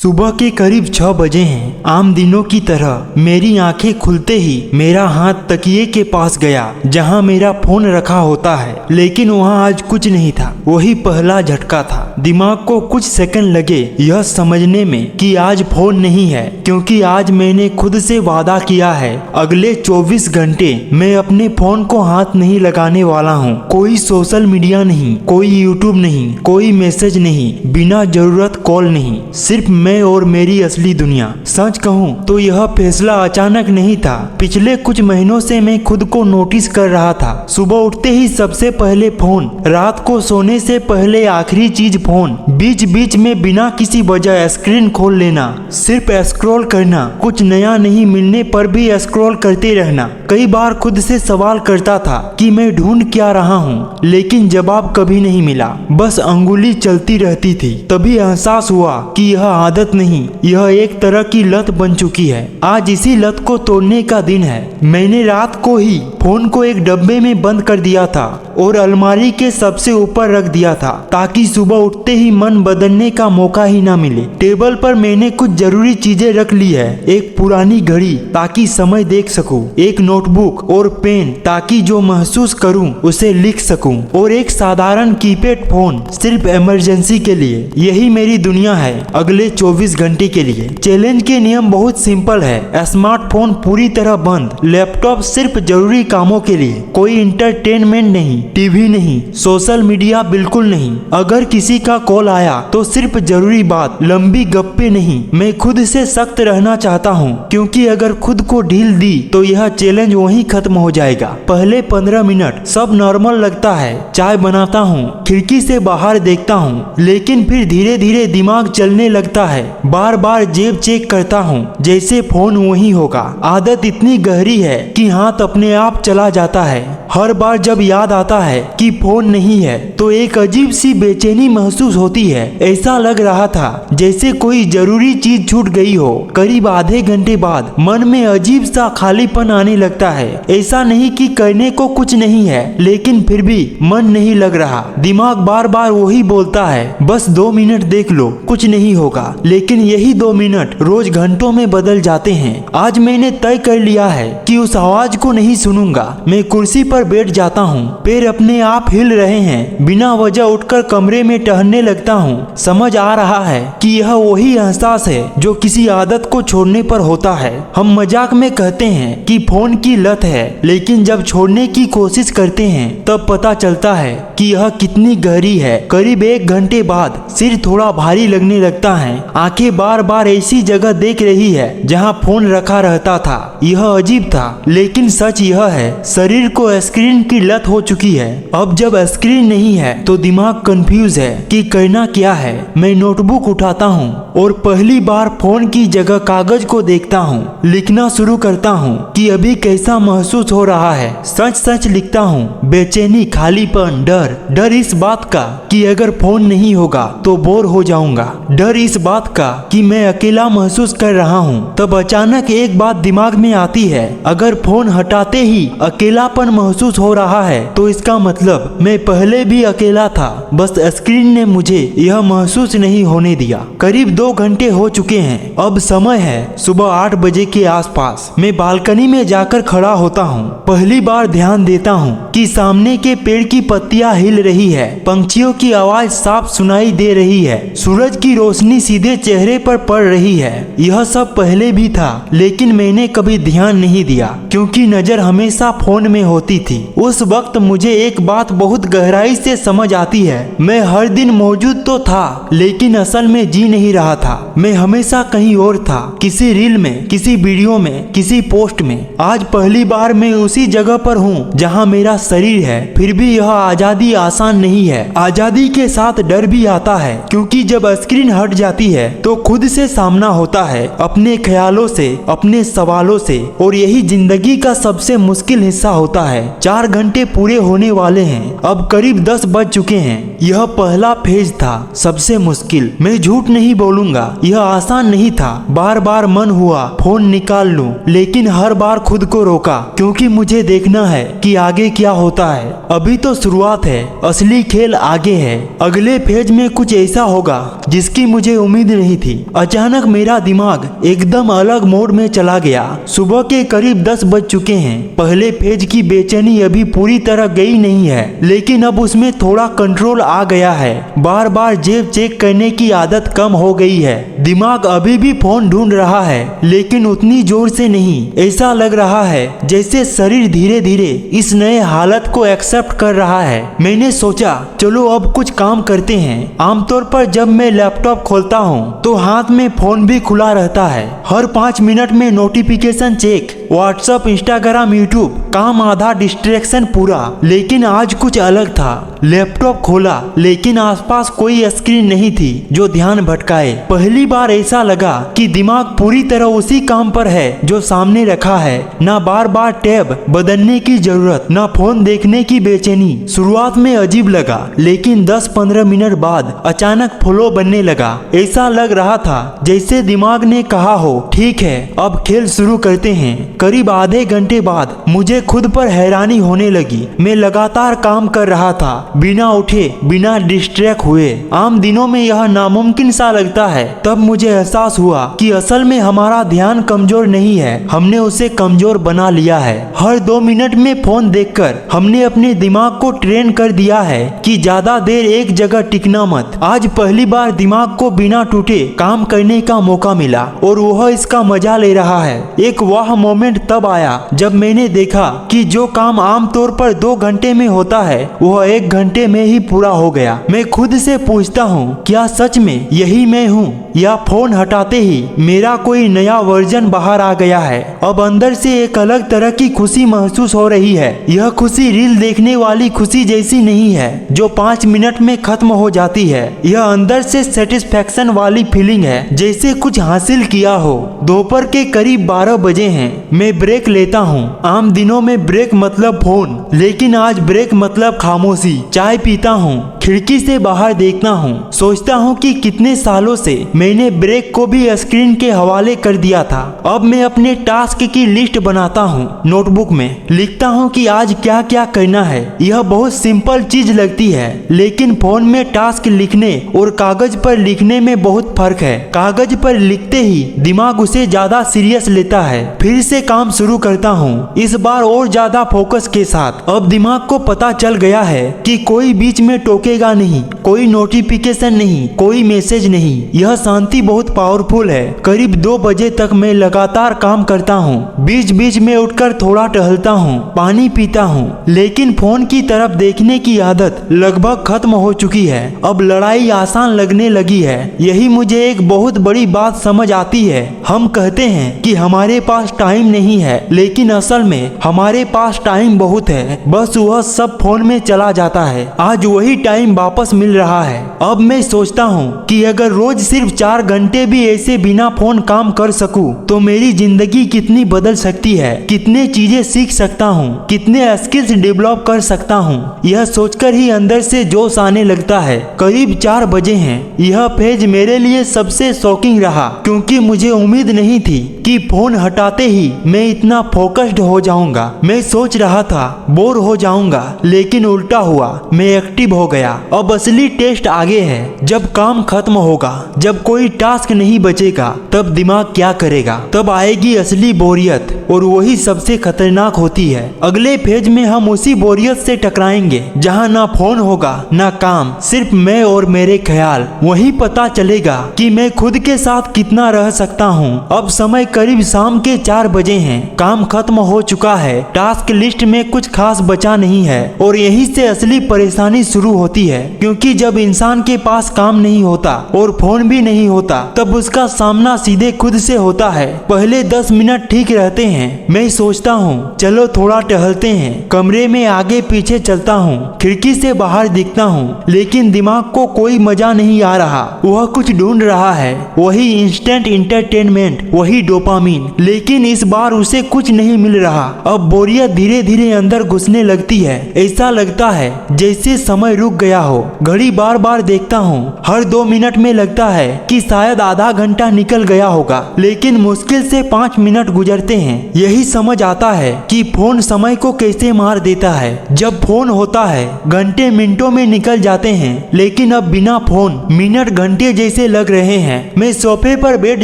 सुबह के करीब 6 बजे हैं। आम दिनों की तरह मेरी आंखें खुलते ही मेरा हाथ तकिए के पास गया जहां मेरा फोन रखा होता है, लेकिन वहां आज कुछ नहीं था। वही पहला झटका था। दिमाग को कुछ सेकंड लगे यह समझने में कि आज फोन नहीं है, क्योंकि आज मैंने खुद से वादा किया है अगले 24 घंटे मैं अपने फोन को हाथ नहीं लगाने वाला हूँ। कोई सोशल मीडिया नहीं, कोई यूट्यूब नहीं, कोई मैसेज नहीं, बिना जरूरत कॉल नहीं, सिर्फ मैं और मेरी असली दुनिया। सच कहूँ तो यह फैसला अचानक नहीं था। पिछले कुछ महीनों से मैं खुद को नोटिस कर रहा था। सुबह उठते ही सबसे पहले फोन, रात को सोने से पहले आखिरी चीज फोन, बीच बीच में बिना किसी वजह स्क्रीन खोल लेना, सिर्फ स्क्रॉल करना, कुछ नया नहीं मिलने पर भी स्क्रॉल करते रहना। कई बार खुद से सवाल करता था कि मैं ढूंढ क्या रहा हूँ, लेकिन जवाब कभी नहीं मिला, बस अंगुली चलती रहती थी। तभी एहसास हुआ कि यह आदत नहीं, यह एक तरह की लत बन चुकी है। आज इसी लत को तोड़ने का दिन है। मैंने रात को ही फोन को एक डब्बे में बंद कर दिया था और अलमारी के सबसे ऊपर रख दिया था, ताकि सुबह उठते ही मन बदलने का मौका ही ना मिले। टेबल पर मैंने कुछ जरूरी चीजें रख ली है। एक पुरानी घड़ी ताकि समय देख सकूं, एक नोटबुक और पेन ताकि जो महसूस करूं उसे लिख सकूं, और एक साधारण कीपैड फोन सिर्फ इमरजेंसी के लिए। यही मेरी दुनिया है अगले 24 घंटे के लिए। चैलेंज के नियम बहुत सिंपल है। स्मार्टफोन पूरी तरह बंद, लैपटॉप सिर्फ जरूरी कामों के लिए, कोई इंटरटेनमेंट नहीं, टीवी नहीं, सोशल मीडिया बिल्कुल नहीं। अगर किसी का कॉल आया तो सिर्फ जरूरी बात, लंबी गप्पे नहीं। मैं खुद से सख्त रहना चाहता हूँ, क्योंकि अगर खुद को ढील दी तो यह चैलेंज वहीं खत्म हो जाएगा। पहले 15 मिनट सब नॉर्मल लगता है। चाय बनाता हूँ, खिड़की से बाहर देखता हूँ, लेकिन फिर धीरे धीरे दिमाग चलने लगता है। बार बार जेब चेक करता हूँ जैसे फोन वहीं होगा। आदत इतनी गहरी है कि हाथ अपने आप चला जाता है। हर बार जब याद आता है कि फोन नहीं है तो एक अजीब सी बेचैनी महसूस होती है। ऐसा लग रहा था जैसे कोई जरूरी चीज छूट गई हो। करीब आधे घंटे बाद मन में अजीब सा खालीपन आने लगता है। ऐसा नहीं कि करने को कुछ नहीं है, लेकिन फिर भी मन नहीं लग रहा। दिमाग बार बार वही बोलता है, बस 2 मिनट देख लो, कुछ नहीं होगा। लेकिन यही 2 मिनट रोज घंटों में बदल जाते हैं। आज मैंने तय कर लिया है कि उस आवाज को नहीं सुनूंगा। मैं कुर्सी पर बैठ जाता हूँ, पैर अपने आप हिल रहे हैं। बिना वजह उठकर कमरे में टहलने लगता हूँ। समझ आ रहा है कि यह वही एहसास है जो किसी आदत को छोड़ने पर होता है। हम मजाक में कहते हैं कि फोन की लत है, लेकिन जब छोड़ने की कोशिश करते हैं तब पता चलता है कि यह कितनी गहरी है। करीब 1 घंटे बाद सिर थोड़ा भारी लगने लगता है। आंखें बार बार ऐसी जगह देख रही है जहां फोन रखा रहता था। यह अजीब था, लेकिन सच यह है, शरीर को स्क्रीन की लत हो चुकी है। अब जब स्क्रीन नहीं है तो दिमाग कंफ्यूज है कि करना क्या है। मैं नोटबुक उठाता हूँ और पहली बार फोन की जगह कागज को देखता हूँ। लिखना शुरू करता हूँ कि अभी कैसा महसूस हो रहा है। सच सच लिखता हूँ, बेचैनी, खालीपन, डर इस बात का कि अगर फोन नहीं होगा तो बोर हो जाऊंगा, डर इस बात का कि मैं अकेला महसूस कर रहा हूँ। तब अचानक एक बात दिमाग में आती है, अगर फोन हटाते ही अकेलापन महसूस हो रहा है तो इसका मतलब मैं पहले भी अकेला था, बस स्क्रीन ने मुझे यह महसूस नहीं होने दिया। करीब 2 घंटे हो चुके हैं। अब समय है सुबह 8 बजे के आसपास। मैं बालकनी में जाकर खड़ा होता हूँ। पहली बार ध्यान देता हूँ कि सामने के पेड़ की पत्तियां हिल रही है, पंछियों की आवाज साफ सुनाई दे रही है, सूरज की रोशनी सीधे चेहरे पर पड़ रही है। यह सब पहले भी था, लेकिन मैंने कभी ध्यान नहीं दिया, क्योंकि नजर हमेशा फोन में होती थी। उस वक्त मुझे एक बात बहुत गहराई से समझ आती है, मैं हर दिन मौजूद तो था, लेकिन असल में जी नहीं रहा था। मैं हमेशा कहीं और था, किसी रील में, किसी वीडियो में, किसी पोस्ट में। आज पहली बार मैं उसी जगह पर हूँ जहाँ मेरा शरीर है। फिर भी यह आजादी आसान नहीं है। आजादी के साथ डर भी आता है, क्योंकि जब स्क्रीन हट जाती है तो खुद से सामना होता है, अपने ख्यालों से, अपने सवालों से, और यही जिंदगी का सबसे मुश्किल हिस्सा होता है। 4 घंटे पूरे होने वाले हैं। अब करीब 10 बज चुके हैं। यह पहला फेज था, सबसे मुश्किल। मैं झूठ नहीं बोलूंगा, यह आसान नहीं था। बार बार मन हुआ फोन निकाल लूं, लेकिन हर बार खुद को रोका, क्योंकि मुझे देखना है कि आगे क्या होता है। अभी तो शुरुआत है, असली खेल आगे है। अगले फेज में कुछ ऐसा होगा जिसकी मुझे उम्मीद नहीं थी। अचानक मेरा दिमाग एकदम अलग मोड में चला गया। सुबह के करीब 10 बज चुके हैं। पहले पेज की बेचैनी अभी पूरी तरह गई नहीं है, लेकिन अब उसमें थोड़ा कंट्रोल आ गया है। बार बार जेब चेक करने की आदत कम हो गई है। दिमाग अभी भी फोन ढूंढ रहा है, लेकिन उतनी जोर से नहीं। ऐसा लग रहा है जैसे शरीर धीरे धीरे इस नए हालत को एक्सेप्ट कर रहा है। मैंने सोचा चलो अब कुछ काम करते हैं। आमतौर पर जब मैं लैपटॉप खोलता हूँ तो हाथ में फोन भी खुला रहता है। हर 5 मिनट में notification check, WhatsApp, Instagram, YouTube, काम आधा, डिस्ट्रैक्शन पूरा। लेकिन आज कुछ अलग था। लैपटॉप खोला लेकिन आसपास कोई स्क्रीन नहीं थी जो ध्यान भटकाए। पहली बार ऐसा लगा कि दिमाग पूरी तरह उसी काम पर है जो सामने रखा है। ना बार बार टैब बदलने की जरूरत, ना फोन देखने की बेचैनी। शुरुआत में अजीब लगा, लेकिन 10-15 मिनट बाद अचानक फ्लो बनने लगा। ऐसा लग रहा था जैसे दिमाग ने कहा हो ठीक है अब खेल शुरू करते हैं। करीब आधे घंटे बाद मुझे खुद पर हैरानी होने लगी। मैं लगातार काम कर रहा था, बिना उठे, बिना डिस्ट्रैक्ट हुए। आम दिनों में यह नामुमकिन सा लगता है। तब मुझे एहसास हुआ कि असल में हमारा ध्यान कमजोर नहीं है, हमने उसे कमजोर बना लिया है। हर 2 मिनट में फोन देखकर हमने अपने दिमाग को ट्रेन कर दिया है कि ज्यादा देर एक जगह टिकना मत। आज पहली बार दिमाग को बिना टूटे काम करने का मौका मिला और वह इसका मजा ले रहा है। एक वाह मोमेंट तब आया जब मैंने देखा कि जो काम आमतौर पर 2 घंटे में होता है वह 1 घंटे में ही पूरा हो गया। मैं खुद से पूछता हूँ क्या सच में यही मैं हूँ, या फोन हटाते ही मेरा कोई नया वर्जन बाहर आ गया है। अब अंदर से एक अलग तरह की खुशी महसूस हो रही है। यह खुशी रील देखने वाली खुशी जैसी नहीं है जो 5 मिनट में खत्म हो जाती है। यह अंदर से सेटिस्फैक्शन वाली फीलिंग है, जैसे कुछ हासिल किया हो। दोपहर के करीब 12 बजे हैं। मैं ब्रेक लेता हूँ। आम दिनों में ब्रेक मतलब फोन, लेकिन आज ब्रेक मतलब खामोशी। चाय पीता हूँ, खिड़की से बाहर देखता हूँ, सोचता हूँ कि कितने सालों से मैंने ब्रेक को भी स्क्रीन के हवाले कर दिया था। अब मैं अपने टास्क की लिस्ट बनाता हूँ। नोटबुक में लिखता हूँ कि आज क्या क्या करना है। यह बहुत सिंपल चीज लगती है, लेकिन फोन में टास्क लिखने और कागज पर लिखने में बहुत फर्क है। कागज पर लिखते ही दिमाग उसे ज्यादा सीरियस लेता है। फिर से काम शुरू करता हूँ, इस बार और ज्यादा फोकस के साथ। अब दिमाग को पता चल गया है कि कोई बीच में टोकेगा नहीं, कोई नोटिफिकेशन नहीं, कोई मैसेज नहीं। यह शांति बहुत पावरफुल है। करीब 2 बजे तक मैं लगातार काम करता हूँ। बीच बीच में उठकर थोड़ा टहलता हूँ, पानी पीता हूँ, लेकिन फोन की तरफ देखने की आदत लगभग खत्म हो चुकी है। अब लड़ाई आसान लगने लगी है। यही मुझे एक बहुत बड़ी बात समझ आती है। हम कहते हैं कि हमारे पास टाइम नहीं है, लेकिन असल में हमारे पास टाइम बहुत है, बस वह सब फोन में चला जाता है। आज वही टाइम वापस मिल रहा है। अब मैं सोचता हूँ कि अगर रोज सिर्फ 4 घंटे भी ऐसे बिना फोन काम कर सकूं, तो मेरी जिंदगी कितनी बदल सकती है, कितने चीजें सीख सकता हूँ, कितने स्किल्स डेवलप कर सकता हूँ। यह सोचकर ही अंदर से जोश आने लगता है। करीब 4 बजे हैं। यह पेज मेरे लिए सबसे शॉकिंग रहा, क्योंकि मुझे उम्मीद नहीं थी कि फोन हटाते ही मैं इतना फोकस्ड हो जाऊंगा। मैं सोच रहा था बोर हो जाऊंगा, लेकिन उल्टा हुआ, मैं एक्टिव हो गया। अब असली टेस्ट आगे है। जब काम खत्म होगा, जब कोई टास्क नहीं बचेगा, तब दिमाग क्या करेगा? तब आएगी असली बोरियत, और वही सबसे खतरनाक होती है। अगले पेज में हम उसी बोरियत से टकराएंगे जहाँ ना फोन होगा ना काम, सिर्फ मैं और मेरे ख्याल। वही पता चलेगा कि मैं खुद के साथ कितना रह सकता हूँ। अब समय करीब शाम के 4 बजे हैं। काम खत्म हो चुका है। टास्क लिस्ट में कुछ खास बचा नहीं है, और यही से असली परेशानी शुरू होती है। क्योंकि जब इंसान के पास काम नहीं होता और फोन भी नहीं होता, तब उसका सामना सीधे खुद से होता है। पहले 10 मिनट ठीक रहते हैं। मैं सोचता हूँ चलो थोड़ा टहलते हैं। कमरे में आगे पीछे चलता हूँ, खिड़की से बाहर दिखता हूँ, लेकिन दिमाग को कोई मजा नहीं आ रहा। वह कुछ ढूंढ रहा है, वही इंस्टेंट इंटरटेनमेंट, वही डोपामीन, लेकिन इस बार उसे कुछ नहीं मिल रहा। अब बोरियत धीरे धीरे अंदर घुसने लगती है। ऐसा लगता है जैसे समय रुक गया हो। घड़ी बार बार देखता हूँ, हर 2 मिनट में लगता है कि शायद आधा घंटा निकल गया होगा, लेकिन मुश्किल से 5 मिनट गुजरते हैं। यही समझ आता है कि फोन समय को कैसे मार देता है। जब फोन होता है घंटे मिनटों में निकल जाते हैं, लेकिन अब बिना फोन मिनट घंटे जैसे लग रहे हैं। मैं सोफे पर बैठ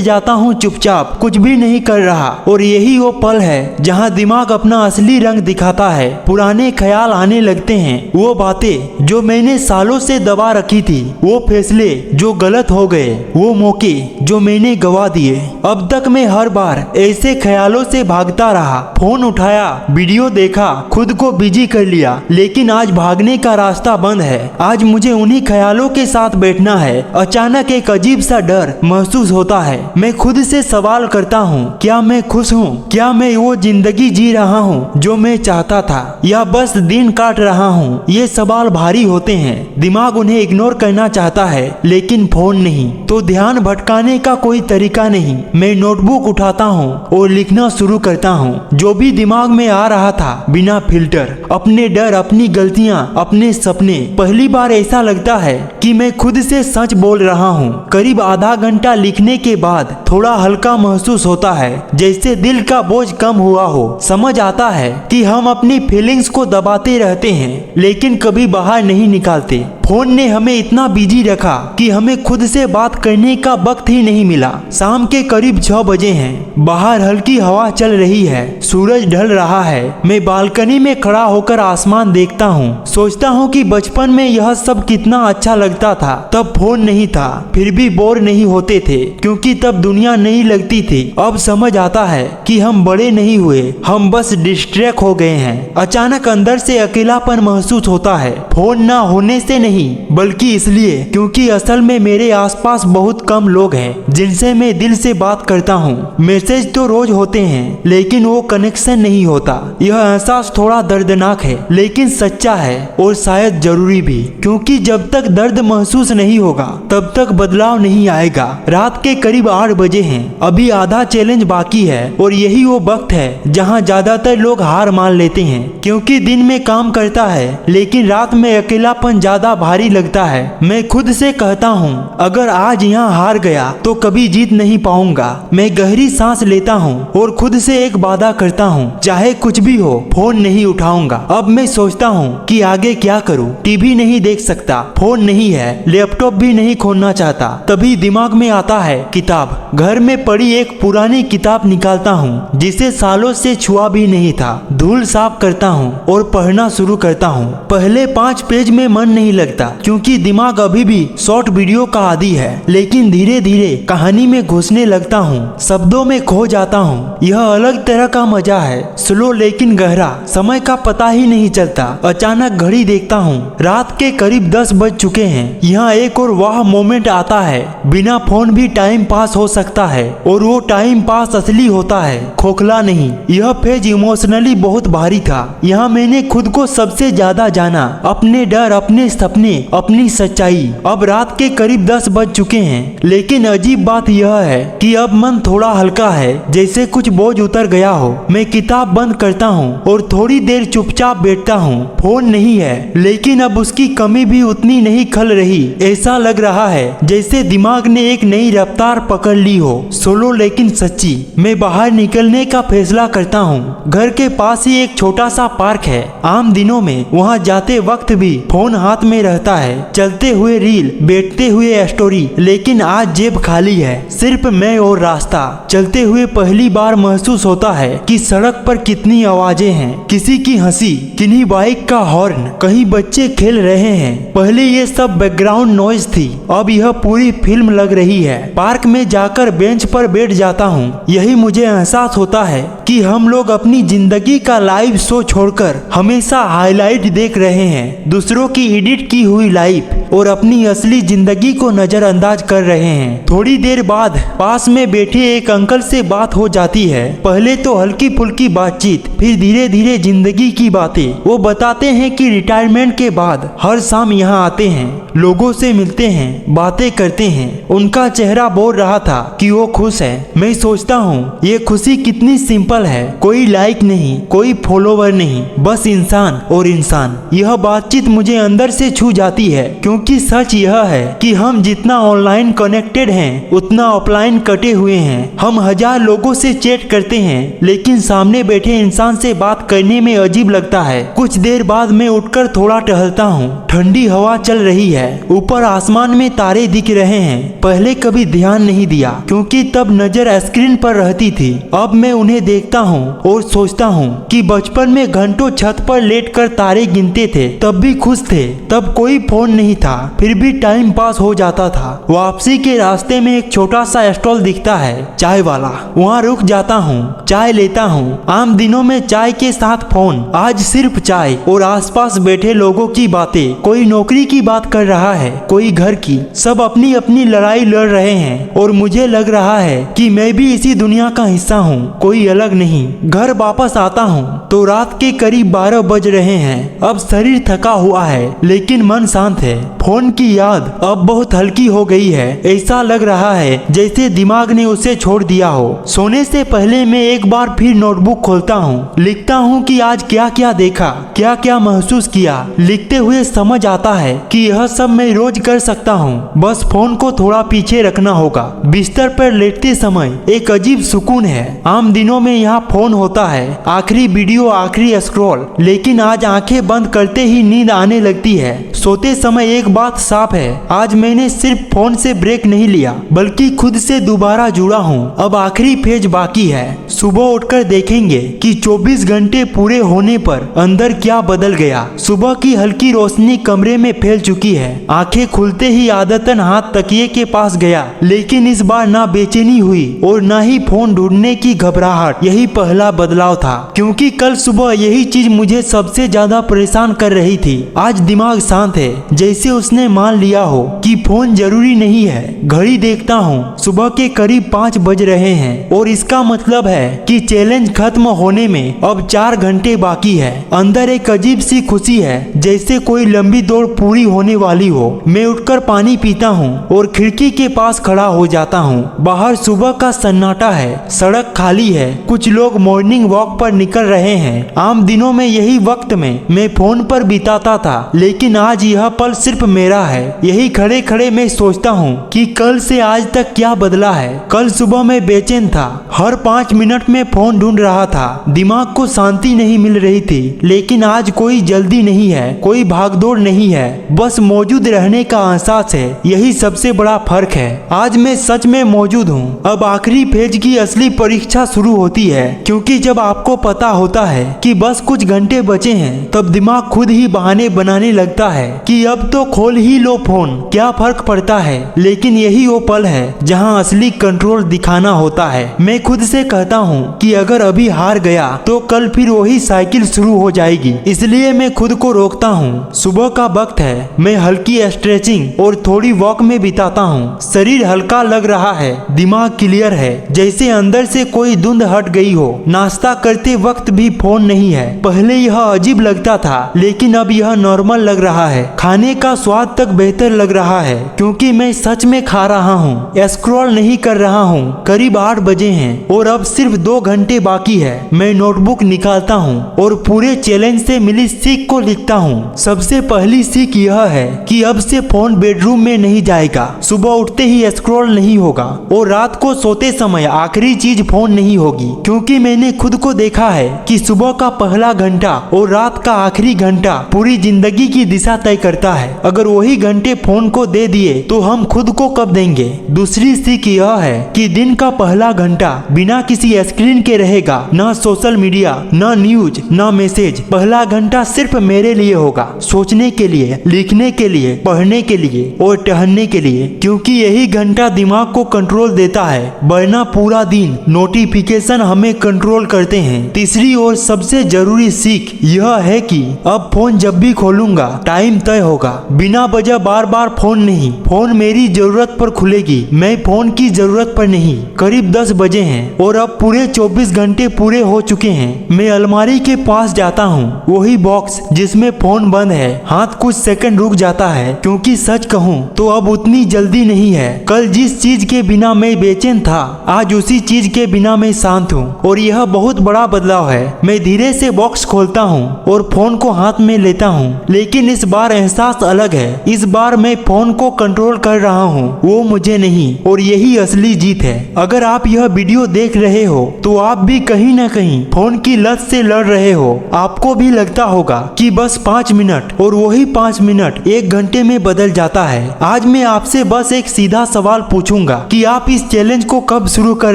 जाता हूँ चुपचाप, कुछ भी नहीं कर रहा, और यही वो पल है जहाँ दिमाग अपना असली रंग दिखाता है। पुराने ख्याल आने लगते हैं, वो बातें जो मैंने सालों से दबा रखी थी, वो फैसले जो गलत हो गए, वो मौके जो मैंने गवा दिए। अब तक मैं हर बार ऐसे ख्यालों से भागता रहा, फोन उठाया, वीडियो देखा, खुद को बिजी कर लिया, लेकिन आज भागने का रास्ता बंद है। आज मुझे उन्हीं ख्यालों के साथ बैठना है। अचानक एक अजीब सा डर महसूस होता है। मैं खुद से सवाल करता हूँ, क्या मैं खुश हूँ? क्या मैं वो जिंदगी जी रहा हूँ जो मैं चाहता था, या बस दिन काट रहा हूँ? ये सवाल भारी होते हैं। दिमाग उन्हें इग्नोर करना चाहता है, लेकिन फोन नहीं, तो ध्यान भटकाने का कोई तरीका नहीं। मैं नोटबुक उठाता हूँ और लिखना शुरू करता हूँ, जो भी दिमाग में आ रहा था, बिना फिल्टर। अपने डर, अपनी गलतियाँ, अपने सपने। पहली बार ऐसा लगता है कि मैं खुद से सच बोल रहा हूँ। करीब आधा घंटा लिखने के बाद थोड़ा हल्का महसूस होता है, जैसे दिल का बोझ कम हुआ हो। समझ आता है कि हम अपनी फीलिंग्स को दबाते रहते हैं, लेकिन कभी बाहर नहीं निकालते। फोन ने हमें इतना बिजी रखा कि हमें खुद से बात करने का वक्त ही नहीं मिला। शाम के करीब 6 बजे हैं। बाहर हल्की हवा चल रही है, सूरज ढल रहा है। मैं बालकनी में खड़ा होकर आसमान देखता हूँ। सोचता हूँ कि बचपन में यह सब कितना अच्छा लगता था। तब फोन नहीं था, फिर भी बोर नहीं होते थे, क्योंकि तब दुनिया नहीं लगती थी। अब समझ आता है कि हम बड़े नहीं हुए, हम बस डिस्ट्रैक्ट हो गए हैं। अचानक अंदर से अकेलापन महसूस होता है। फोन ना होने से नहीं, बल्कि इसलिए क्योंकि असल में मेरे आसपास बहुत कम लोग हैं जिनसे मैं दिल से बात करता हूँ। मैसेज तो रोज होते हैं, लेकिन वो कनेक्शन नहीं होता। यह एहसास थोड़ा दर्दनाक है, लेकिन सच्चा है, और शायद जरूरी भी, क्योंकि जब तक दर्द महसूस नहीं होगा तब तक बदलाव नहीं आएगा। रात के करीब 8 बजे हैं। अभी आधा चैलेंज बाकी है, और यही वो वक्त है जहाँ ज्यादातर लोग हार मान लेते हैं, क्योंकि दिन में काम करता है, लेकिन रात में अकेलापन ज्यादा भारी लगता है। मैं खुद से कहता हूँ, अगर आज यहाँ हार गया तो कभी जीत नहीं पाऊंगा। मैं गहरी सांस लेता हूँ और खुद से एक वादा करता हूँ, चाहे कुछ भी हो, फोन नहीं उठाऊंगा। अब मैं सोचता हूँ कि आगे क्या करूँ। टीवी नहीं देख सकता, फोन नहीं है, लैपटॉप भी नहीं खोलना चाहता। तभी दिमाग में आता है किताब। घर में पड़ी एक पुरानी किताब निकालता हूँ, जिसे सालों से छुआ भी नहीं था। धूल साफ करता हूँ और पढ़ना शुरू करता हूँ। पहले 5 पेज में मन नहीं लगता, क्योंकि दिमाग अभी भी शॉर्ट वीडियो का आदी है, लेकिन धीरे धीरे कहानी में घुसने लगता हूँ, शब्दों में खो जाता हूँ। यह अलग तरह का मजा है, स्लो लेकिन गहरा। समय का पता ही नहीं चलता। अचानक घड़ी देखता हूँ, रात के करीब 10 बज चुके हैं। यहाँ एक और वाह मोमेंट आता है। बिना फोन भी टाइम पास हो सकता है, और वो टाइम पास असली होता है, खोखला नहीं। यह पेज इमोशनली बहुत भारी था। यहाँ मैंने खुद को सबसे ज्यादा जाना, अपने डर, अपने सपने, अपनी सच्चाई। अब रात के करीब 10 बज चुके हैं, लेकिन अजीब बात यह है कि अब मन थोड़ा हल्का है, जैसे कुछ बोझ उतर गया हो। मैं किताब बंद करता हूँ और थोड़ी देर चुपचाप बैठता हूँ। फोन नहीं है, लेकिन अब उसकी कमी भी उतनी नहीं खल रही। ऐसा लग रहा है जैसे दिमाग ने एक नई रफ्तार पकड़ ली हो, सोलो लेकिन सच्ची। मैं बाहर निकलने का फैसला करता हूँ। घर के पास ही एक छोटा सा पार्क है। आम दिनों में वहाँ जाते वक्त भी फोन हाथ में रहता है, चलते हुए रील, बैठते हुए स्टोरी, लेकिन आज जेब खाली है, सिर्फ मैं और रास्ता। चलते हुए पहली बार महसूस होता है कि सड़क पर कितनी आवाजें हैं, किसी की हंसी, किन्हीं बाइक का हॉर्न, कहीं बच्चे खेल रहे हैं। पहले ये सब बैकग्राउंड नॉइज थी, अब यह पूरी फिल्म लग रही है। पार्क में जाकर बेंच पर बैठ जाता हूँ। यही मुझे एहसास होता है कि हम लोग अपनी जिंदगी का लाइव शो छोड़कर हमेशा हाईलाइट देख रहे हैं, दूसरों की एडिट की हुई लाइफ, और अपनी असली जिंदगी को नजरअंदाज कर रहे हैं। थोड़ी देर बाद पास में बैठे एक अंकल से बात हो जाती है। पहले तो हल्की फुल्की बातचीत, फिर धीरे धीरे जिंदगी की बातें। वो बताते हैं कि रिटायरमेंट के बाद हर शाम यहाँ आते हैं, लोगों से मिलते हैं, बातें करते हैं। उनका चेहरा बोल रहा था कि वो खुश है। मैं सोचता हूँ ये खुशी कितनी सिंपल है, कोई लाइक नहीं, कोई फॉलोवर नहीं, बस इंसान और इंसान। यह बातचीत मुझे अंदर से छू जाती है, क्योंकि सच यह है कि हम जितना ऑनलाइन कनेक्टेड हैं उतना ऑफलाइन कटे हुए हैं। हम हजार लोगों से चैट करते हैं, लेकिन सामने बैठे इंसान से बात करने में अजीब लगता है। कुछ देर बाद मैं उठकर थोड़ा टहलता हूँ। ठंडी हवा चल रही है, ऊपर आसमान में तारे दिख रहे हैं। पहले कभी ध्यान नहीं दिया, क्योंकि तब नजर स्क्रीन पर रहती थी। अब मैं उन्हें देखता हूँ और सोचता हूँ कि बचपन में घंटों छत पर लेटकर तारे गिनते थे, तब भी खुश थे। तब कोई फोन नहीं था, फिर भी टाइम पास हो जाता था। वापसी के रास्ते में एक छोटा सा स्टॉल दिखता है, चाय वाला। वहाँ रुक जाता हूँ, चाय लेता हूँ। आम दिनों में चाय के साथ फोन, आज सिर्फ चाय और आसपास बैठे लोगों की बातें। कोई नौकरी की बात कर रहा है, कोई घर की। सब अपनी अपनी लड़ाई लड़ रहे हैं और मुझे लग रहा है कि मैं भी इसी दुनिया का हिस्सा हूँ, कोई अलग नहीं। घर वापस आता हूँ तो रात के करीब 12 बज रहे हैं। अब शरीर थका हुआ है, लेकिन मन शांत है। फोन की याद अब बहुत हल्की हो गई है। ऐसा लग रहा है जैसे दिमाग ने उसे छोड़ दिया हो। सोने से पहले मैं एक बार फिर नोटबुक खोलता हूँ, लिखता हूँ कि आज क्या क्या देखा, क्या क्या महसूस किया। लिखते हुए समझ आता है कि यह सब मैं रोज कर सकता हूँ, बस फोन को थोड़ा पीछे रखना होगा। बिस्तर पर लेटते समय एक अजीब सुकून है। आम दिनों में यहाँ फोन होता है, आखिरी वीडियो, आखिरी स्क्रॉल, लेकिन आज आंखें बंद करते ही नींद आने लगती है। सोते समय एक बात साफ है, आज मैंने सिर्फ फोन से ब्रेक नहीं लिया, बल्कि खुद से दोबारा जुड़ा हूँ। अब आखिरी पेज बाकी है। सुबह उठकर देखेंगे कि 24 घंटे पूरे होने पर अंदर क्या बदल गया। सुबह की हल्की रोशनी कमरे में फैल चुकी है। आंखें खुलते ही आदतन हाथ तकिए के पास गया, लेकिन इस बार ना बेचैनी हुई और ना ही फोन ढूंढने की घबराहट। यही पहला बदलाव था, क्योंकि कल सुबह यही चीज मुझे सबसे ज्यादा परेशान कर रही थी। आज दिमाग शांत है, जैसे उसने मान लिया हो कि फोन जरूरी नहीं है। घड़ी देखता हूँ, सुबह के करीब 5 बज रहे हैं और इसका मतलब है कि चैलेंज खत्म होने में अब 4 घंटे बाकी है। अंदर एक अजीब सी खुशी है, जैसे कोई लंबी दौड़ पूरी होने वाली हो। मैं उठकर पानी पीता हूँ और खिड़की के पास खड़ा हो जाता हूँ। बाहर सुबह का सन्नाटा है, सड़क खाली है, कुछ लोग मॉर्निंग वॉक पर निकल रहे हैं। आम दिनों में यही वक्त में मैं फोन पर बिताता था, लेकिन आज यह पल सिर्फ मेरा है। यही खड़े खड़े मैं सोचता हूँ कि कल से आज तक क्या बदला है। कल सुबह मैं बेचैन था, हर 5 मिनट में फोन ढूंढ रहा था, दिमाग को शांति नहीं मिल रही थी। लेकिन आज कोई जल्दी नहीं है, कोई भागदौड़ नहीं है, बस मौजूद रहने का एहसास है। यही सबसे बड़ा फर्क है। आज मैं सच में मौजूद हूँ। अब आखिरी पेज की असली परीक्षा शुरू होती है, क्योंकि जब आपको पता होता है कि बस कुछ घंटे बचे हैं, तब दिमाग खुद ही बहाने बनाने लगता है कि अब तो खोल ही लो फोन, क्या फर्क पड़ता है। लेकिन यही वो पल है जहाँ असली कंट्रोल दिखाना होता है। मैं खुद से कहता हूँ कि अगर अभी हार गया तो कल फिर वही साइकिल शुरू हो जाएगी। इसलिए मैं खुद को रोकता हूँ। सुबह का वक्त है, मैं हल्की स्ट्रेचिंग और थोड़ी वॉक में बिताता हूँ। शरीर हल्का लग रहा है, दिमाग क्लियर है, जैसे अंदर से कोई धुंध हट गई हो। नाश्ता करते वक्त भी फोन नहीं है। पहले यह अजीब लगता था, लेकिन अब यह नॉर्मल लग रहा है। खाने का स्वाद तक बेहतर लग रहा है, क्योंकि मैं सच में खा रहा हूँ, स्क्रॉल नहीं कर रहा हूँ। करीब 8 बजे हैं और अब सिर्फ 2 घंटे बाकी है। मैं नोटबुक निकालता हूँ और पूरे चैलेंज से मिली सीख को लिखता हूँ। सबसे पहली सीख यह है कि अब से फोन बेडरूम में नहीं जाएगा, सुबह उठते ही स्क्रॉल नहीं होगा और रात को सोते समय आखिरी चीज फोन नहीं होगी। क्योंकि मैंने खुद को देखा है कि सुबह का पहला घंटा और रात का आखिरी घंटा पूरी जिंदगी की दिशा तय करता है। अगर वही घंटे फोन को दे दिए तो हम खुद को कब देंगे। दूसरी सीख यह है कि दिन का पहला घंटा बिना किसी स्क्रीन के रहेगा, ना सोशल मीडिया, ना न्यूज, ना मैसेज। पहला घंटा सिर्फ मेरे लिए होगा, सोचने के लिए, लिखने के लिए, पढ़ने के लिए और टहलने के लिए। क्योंकि यही घंटा दिमाग को कंट्रोल देता है, वरना पूरा दिन नोटिफिकेशन हमें कंट्रोल करते हैं। तीसरी और और सबसे जरूरी सीख यह है कि अब फोन जब भी खोलूंगा टाइम तय होगा। बिना वजह बार बार फोन नहीं, फोन मेरी जरूरत पर खुलेगी, मैं फोन की जरूरत पर नहीं। करीब 10 बजे हैं और अब पूरे 24 घंटे पूरे हो चुके हैं। मैं अलमारी के पास जाता हूँ, वही बॉक्स जिसमें फोन बंद है। हाथ कुछ सेकंड रुक जाता है, क्योंकि सच कहूँ तो अब उतनी जल्दी नहीं है। कल जिस चीज के बिना मैं बेचैन था, आज उसी चीज के बिना मैं शांत हूँ और यह बहुत बड़ा बदलाव है। मैं धीरे से बॉक्स खोलता हूँ और फोन को हाथ में लेता हूँ, लेकिन इस बार एहसास अलग है। इस बार मैं फोन को कंट्रोल कर रहा हूँ, वो मुझे नहीं, और यही असली जीत है। अगर आप यह वीडियो देख रहे हो तो आप भी कहीं ना कहीं फोन की लत से लड़ रहे हो। आपको भी लगता होगा कि बस 5 मिनट, और वही 5 मिनट 1 घंटे में बदल जाता है। आज मैं आपसे बस एक सीधा सवाल पूछूंगा कि आप इस चैलेंज को कब शुरू कर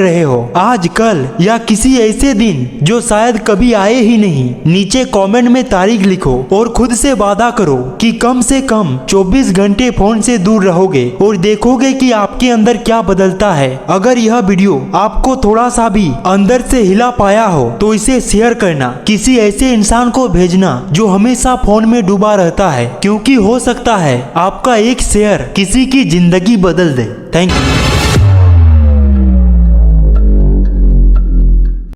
रहे हो, आज, कल या किसी ऐसे दिन जो शायद कभी आए ही नहीं। नीचे कमेंट में तारीख लिखो और खुद से वादा करो कि कम से कम 24 घंटे फोन से दूर रहोगे, और देखोगे कि आपके अंदर क्या बदलता है। अगर यह वीडियो आपको थोड़ा सा भी अंदर से हिला पाया हो तो इसे शेयर करना, किसी ऐसे इंसान को भेजना जो हमेशा फोन में डूबा रहता है, क्योंकि हो सकता है आपका एक शेयर किसी की जिंदगी बदल दे। Thank you.